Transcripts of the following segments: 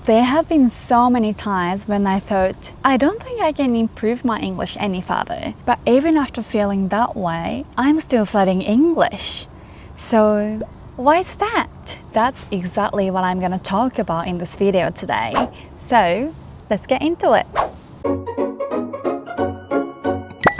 There have been so many times when I thought, I don't think I can improve my English any further. But even after feeling that way, I'm still studying English. So why is that? That's exactly what I'm going to talk about in this video today. So let's get into it.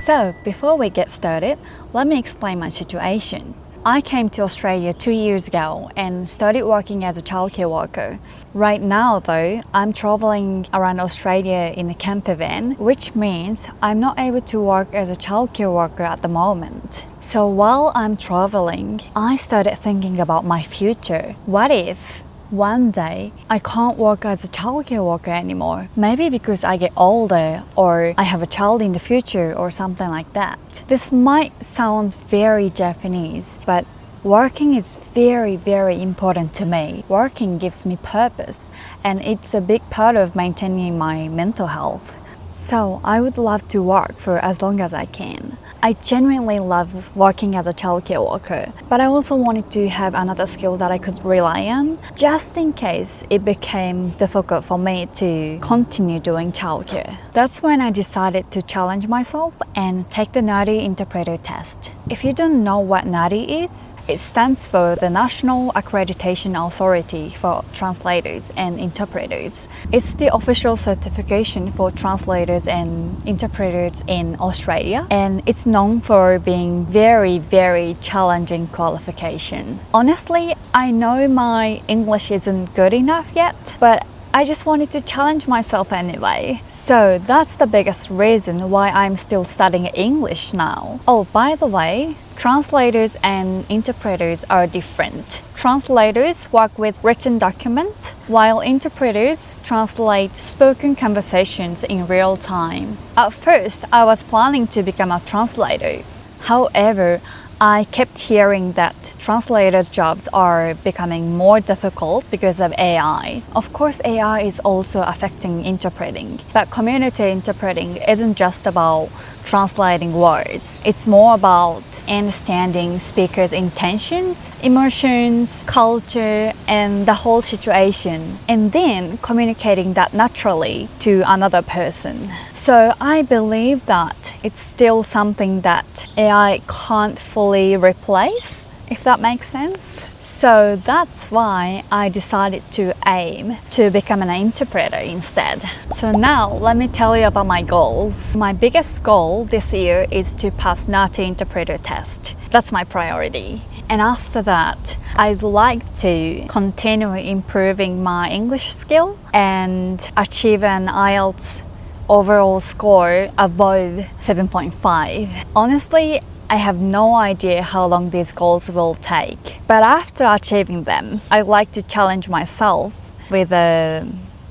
So before we get started, let me explain my situation. I came to Australia 2 years ago and started working as a childcare worker. Right now though, I'm traveling around Australia in a camper van, which means I'm not able to work as a childcare worker at the moment. So while I'm traveling, I started thinking about my future. What if one day I can't work as a childcare worker anymore? Maybe because I get older or I have a child in the future or something like that. This might sound very Japanese, but working is very important to me. Working gives me purpose and it's a big part of maintaining my mental health. So I would love to work for as long as I can. I genuinely love working as a childcare worker, but I also wanted to have another skill that I could rely on, just in case it became difficult for me to continue doing childcare. That's when I decided to challenge myself and take the NAATI interpreter test. If you don't know what NAATI is, it stands for the National Accreditation Authority for Translators and Interpreters. It's the official certification for translators and interpreters in Australia, and it's known for being very challenging qualification. Honestly, I know my English isn't good enough yet, but I just wanted to challenge myself anyway. So that's the biggest reason why I'm still studying English now. Oh, by the way, translators and interpreters are different. Translators work with written documents, while interpreters translate spoken conversations in real time. At first, I was planning to become a translator. However, I kept hearing that translators' jobs are becoming more difficult because of AI. Of course, AI is also affecting interpreting, but community interpreting isn't just about translating words. It's more about understanding speakers' intentions, emotions, culture, and the whole situation, and then communicating that naturally to another person. So I believe that it's still something that AI can't fully replace, if that makes sense. So that's why I decided to aim to become an interpreter instead. So now let me tell you about my goals. My biggest goal this year is to pass NAATI interpreter test. That's my priority. And after that, I'd like to continue improving my English skill and achieve an IELTS overall score above 7.5. Honestly, I have no idea how long these goals will take. But after achieving them, I'd like to challenge myself with a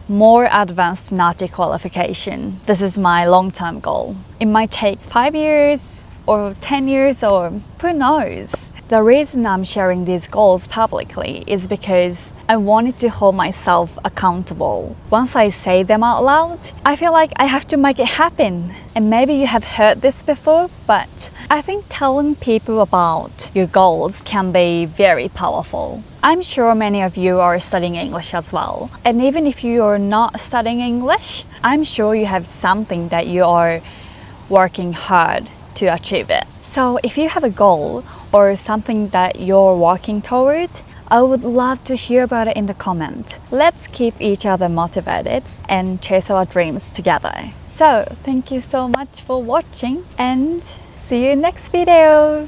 more advanced NAATI qualification. This is my long-term goal. It might take 5 years or 10 years or who knows. The reason I'm sharing these goals publicly is because I wanted to hold myself accountable. Once I say them out loud, I feel like I have to make it happen. And maybe you have heard this before, but I think telling people about your goals can be very powerful. I'm sure many of you are studying English as well. And even if you are not studying English, I'm sure you have something that you are working hard to achieve it. So if you have a goal or something that you're working toward, I would love to hear about it in the comments. Let's keep each other motivated and chase our dreams together. So thank you so much for watching and see you next video.